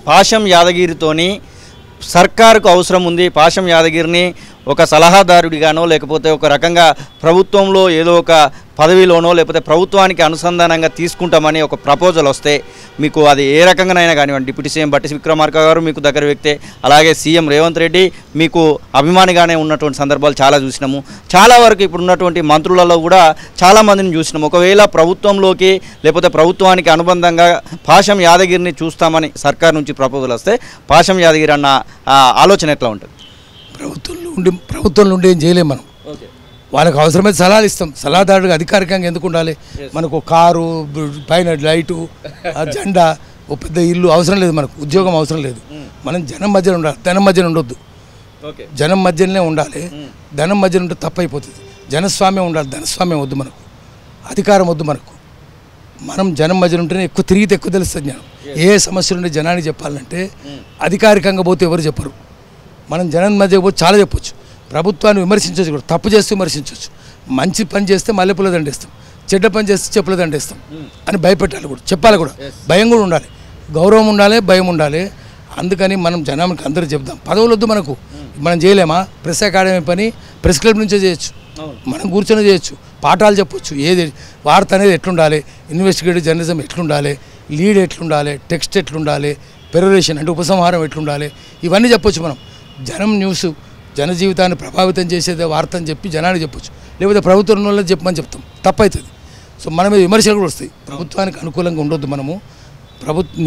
పాశం యాదగిరితోని సర్కారుకు అవసరం ఉంది, పాశం యాదగిరిని ఒక సలహాదారుడిగానో లేకపోతే ఒక రకంగా ప్రభుత్వంలో ఏదో ఒక పదవిలోనో లేకపోతే ప్రభుత్వానికి అనుసంధానంగా తీసుకుంటామని ఒక ప్రపోజల్ వస్తే మీకు అది ఏ రకంగానైనా కానివ్వండి, డిప్యూటీ సీఎం బట్టి విక్రమార్క గారు మీకు దగ్గర వ్యక్తే, అలాగే సీఎం రేవంత్ రెడ్డి మీకు అభిమానిగానే ఉన్నటువంటి సందర్భాలు చాలా చూసినాము. చాలా వరకు ఇప్పుడు ఉన్నటువంటి మంత్రులలో కూడా చాలామందిని చూసినాము. ఒకవేళ ప్రభుత్వంలోకి లేకపోతే ప్రభుత్వానికి అనుబంధంగా పాశం యాదగిరిని చూస్తామని సర్కార్ నుంచి ప్రపోజల్ వస్తే పాశం యాదగిరి అన్న ఆలోచన ఎట్లా ఉంటుంది? ప్రభుత్వంలో ఉండి ఏం చేయలేము మనం. వాళ్ళకి అవసరమైతే సలహాలు ఇస్తాం. సలహాదారుడిగా అధికారికంగా ఎందుకు ఉండాలి? మనకు కారు, పైన లైటు, జెండా, ఓ పెద్ద ఇల్లు అవసరం లేదు, మనకు ఉద్యోగం అవసరం లేదు. మనం జనం మధ్యలో ఉండాలి, ధనం మధ్యన ఉండొద్దు. జనం మధ్యలోనే ఉండాలి. ధనం మధ్యన ఉంటే తప్పైపోతుంది. జనస్వామ్యం ఉండాలి, ధనస్వామ్యం వద్దు మనకు, అధికారం వద్దు మనకు. మనం జనం మధ్యలో ఉంటేనే ఎక్కువ తిరిగితే ఎక్కువ తెలుస్తుంది జ్ఞానం. ఏ సమస్యలు ఉంటే జనానికి చెప్పాలంటే అధికారికంగా పోతే ఎవరు చెప్పరు. మనం జనం మధ్య పోతే చాలా చెప్పొచ్చు. ప్రభుత్వాన్ని విమర్శించవచ్చు కూడా, తప్పు చేస్తే విమర్శించవచ్చు. మంచి పని చేస్తే మల్లెపూల దండేస్తాం, చెడ్డ పని చేస్తే చెప్పుల దండేస్తాం అని భయపెట్టాలి కూడా, చెప్పాలి కూడా. భయం కూడా ఉండాలి, గౌరవం ఉండాలి, భయం ఉండాలి. అందుకని మనం జనానికి అందరూ చెప్దాం. పదవులు వద్దు మనకు. మనం చేయలేమా? ప్రెస్ అకాడమీ పని ప్రెస్ క్లబ్ నుంచే చేయొచ్చు, మనం కూర్చొని చేయొచ్చు, పాఠాలు చెప్పొచ్చు. ఏది వార్త అనేది ఎట్లుండాలి, ఇన్వెస్టిగేటివ్ జర్నలిజం ఎట్లుండాలి, లీడ్ ఎట్లుండాలి, టెక్స్ట్ ఎట్లుండాలి, పెరరేషన్ అంటే ఉపసంహారం ఎట్లుండాలి, ఇవన్నీ చెప్పొచ్చు మనం. జనం న్యూస్ జనజీవితాన్ని ప్రభావితం చేసేదే వార్త అని చెప్పి జనానికి చెప్పొచ్చు. లేకపోతే ప్రభుత్వంలో చెప్పమని చెప్తాం, తప్పవుతుంది. సో మన మీద విమర్శలు కూడా వస్తాయి. ప్రభుత్వానికి అనుకూలంగా ఉండొద్దు, మనము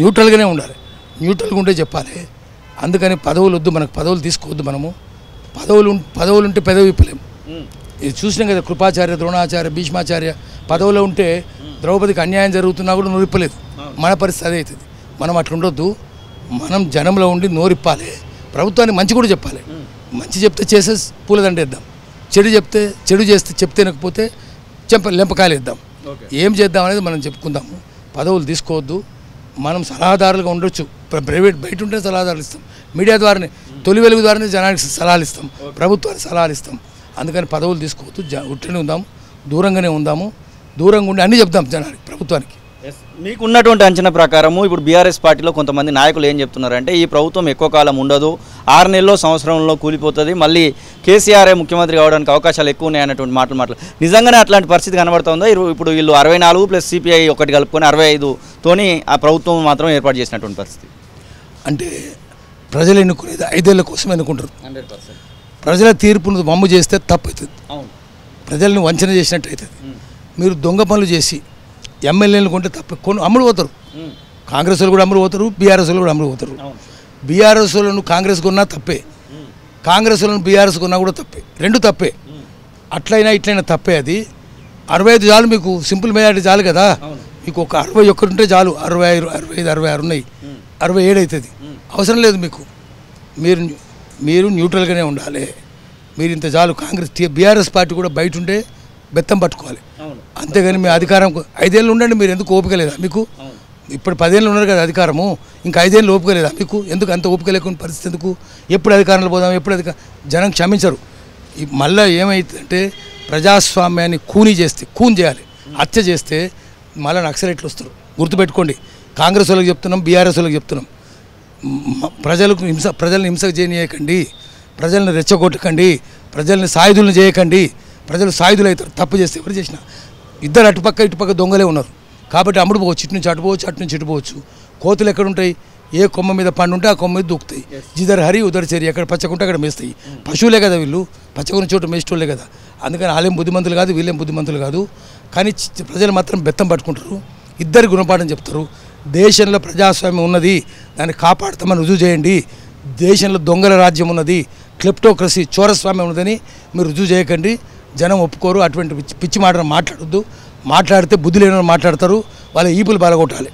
న్యూట్రల్గానే ఉండాలి, న్యూట్రల్గా ఉంటే చెప్పాలి. అందుకని పదవులు వద్దు మనకు, పదవులు తీసుకోవద్దు మనము. పదవులు ఉంటే పెదవి విప్పలేము. ఇది చూసినాం కదా, కృపాచార్య, ద్రోణాచార్య, భీష్మాచార్య పదవిలో ఉంటే ద్రౌపదికి అన్యాయం జరుగుతున్నా కూడా నోరిప్పలేదు. మన పరిస్థితి అదే అవుతుంది. మనం అట్లా ఉండొద్దు. మనం జనంలో ఉండి నోరిప్పాలి, ప్రభుత్వానికి మంచి కూడా చెప్పాలి. మంచి చెప్తే చేసే పూలదండేద్దాం, చెడు చేస్తే చెప్తే వినకపోతే లెంపకాయలు ఇద్దాం. ఏం చేద్దాం అనేది మనం చెప్పుకుందాము. పదవులు తీసుకోవద్దు. మనం సలహాదారులుగా ఉండొచ్చు. ప్రైవేట్ బయట ఉంటే సలహాదారులు ఇస్తాం, మీడియా ద్వారానే, తొలి వెలుగు ద్వారానే జనానికి సలహాలు ఇస్తాం, ప్రభుత్వానికి సలహాలు ఇస్తాం. అందుకని పదవులు తీసుకోవద్దు, ఉట్టినే ఉందాము, దూరంగానే ఉందాము. దూరంగా ఉండి అన్నీ చెప్దాం జనానికి, ప్రభుత్వానికి. మీకు ఉన్నటువంటి అంచనా ప్రకారము ఇప్పుడు బీఆర్ఎస్ పార్టీలో కొంతమంది నాయకులు ఏం చెప్తున్నారంటే ఈ ప్రభుత్వం ఎక్కువ కాలం ఉండదు, 6 నెలల్లో సంవత్సరంలో కూలిపోతుంది, మళ్ళీ కేసీఆర్ ముఖ్యమంత్రి కావడానికి అవకాశాలు ఎక్కువ ఉన్నాయన్నటువంటి మాటలు నిజంగానే అట్లాంటి పరిస్థితి కనబడుతుందో? ఇప్పుడు వీళ్ళు 64 ప్లస్ సిపిఐ ఒకటి కలుపుకొని 65తోని ఆ ప్రభుత్వం మాత్రం ఏర్పాటు చేసినటువంటి పరిస్థితి. అంటే ప్రజలు ఎన్నుకునేది 5 ఏళ్ల కోసం ఎన్నుకుంటారు. 100% ప్రజల తీర్పును వమ్ము చేస్తే తప్పవుతుంది, ప్రజల్ని వంచన చేసినట్టు అవుతుంది. మీరు దొంగ పనులు చేసి ఎమ్మెల్యేలు కొంటే తప్ప అమ్ముడు పోతారు. కాంగ్రెస్ వాళ్ళు కూడా అమ్ముడు పోతారు, బీఆర్ఎస్ వాళ్ళు కూడా అమ్ముడు పోతారు. బీఆర్ఎస్ వాళ్ళను కాంగ్రెస్ కొన్నా తప్పే, కాంగ్రెస్ వాళ్ళను బీఆర్ఎస్ కొన్నా కూడా తప్పే, రెండు తప్పే. అట్లయినా ఇట్లయినా తప్పే. అది 65 చాలు మీకు, సింపుల్ మెజారిటీ చాలు కదా. మీకు ఒక 61 ఉంటే చాలు. 65, 66 ఉన్నాయి, 67 అవుతుంది. అవసరం లేదు మీకు. మీరు న్యూట్రల్గానే ఉండాలి. మీరు ఇంత చాలు. కాంగ్రెస్ బీఆర్ఎస్ పార్టీ కూడా బయట ఉంటే బెత్తం పట్టుకోవాలి, అంతేగాని మీ అధికారం 5 ఏళ్ళు ఉండండి. మీరు ఎందుకు ఓపిక లేదా మీకు? ఇప్పుడు 10 ఏళ్ళు ఉన్నారు కదా అధికారము, ఇంకా 5 ఏళ్ళు ఓపిక లేదా మీకు? ఎందుకు అంత ఓపిక లేకుండా పరిస్థితి ఎందుకు? ఎప్పుడు అధికారంలో పోదాం, ఎప్పుడు జనం క్షమించరు. మళ్ళీ ఏమైందంటే ప్రజాస్వామ్యాన్ని కూని చేయాలి, హత్య చేస్తే మళ్ళీ నక్సలైట్లు వస్తారు. గుర్తుపెట్టుకోండి. కాంగ్రెస్ వాళ్ళకి చెప్తున్నాం, బీఆర్ఎస్ వాళ్ళకి చెప్తున్నాం, ప్రజల్ని హింస చేయనీయకండి, ప్రజల్ని రెచ్చగొట్టకండి, ప్రజల్ని సాయుధులను చేయకండి. ప్రజలు సాయుధులు అవుతారు తప్పు చేస్తే. ఎవరు చేసినా ఇద్దరు ఇటుపక్క దొంగలే ఉన్నారు. కాబట్టి అమ్ముడు పోవచ్చు, ఇటు నుంచి అటు పోవచ్చు, అటు నుంచి ఇటు పోవచ్చు. కోతులు ఎక్కడుంటాయి? ఏ కొమ్మ మీద పండు ఉంటే ఆ కొమ్మ మీద దూకుతాయి. జిదర్ హరి ఉదర్ చెరి, ఎక్కడ పచ్చకుంటే అక్కడ మేస్తాయి. పశువులే కదా వీళ్ళు, పచ్చకున్న చోటు మేసేటోళ్ళే కదా. అందుకని వాళ్ళేం బుద్ధిమంతులు కాదు, వీళ్ళేం బుద్ధిమంతులు కాదు. కానీ ప్రజలు మాత్రం బెత్తం పట్టుకుంటారు, ఇద్దరు గుణపాఠం చెప్తారు. దేశంలో ప్రజాస్వామ్యం ఉన్నది, దాన్ని కాపాడుతామని రుజువు చేయండి. దేశంలో దొంగల రాజ్యం ఉన్నది, క్లెప్టోక్రసీ, చోరస్వామ్యం ఉన్నదని మీరు రుజువు చేయకండి. జనం ఒప్పుకోరు. అటువంటి పిచ్చి మాటలు మాట్లాడొద్దు. మాట్లాడితే బుద్ధి లేని మాట్లాడతారు, వాళ్ళ ఈపులు బాలగొట్టాలి.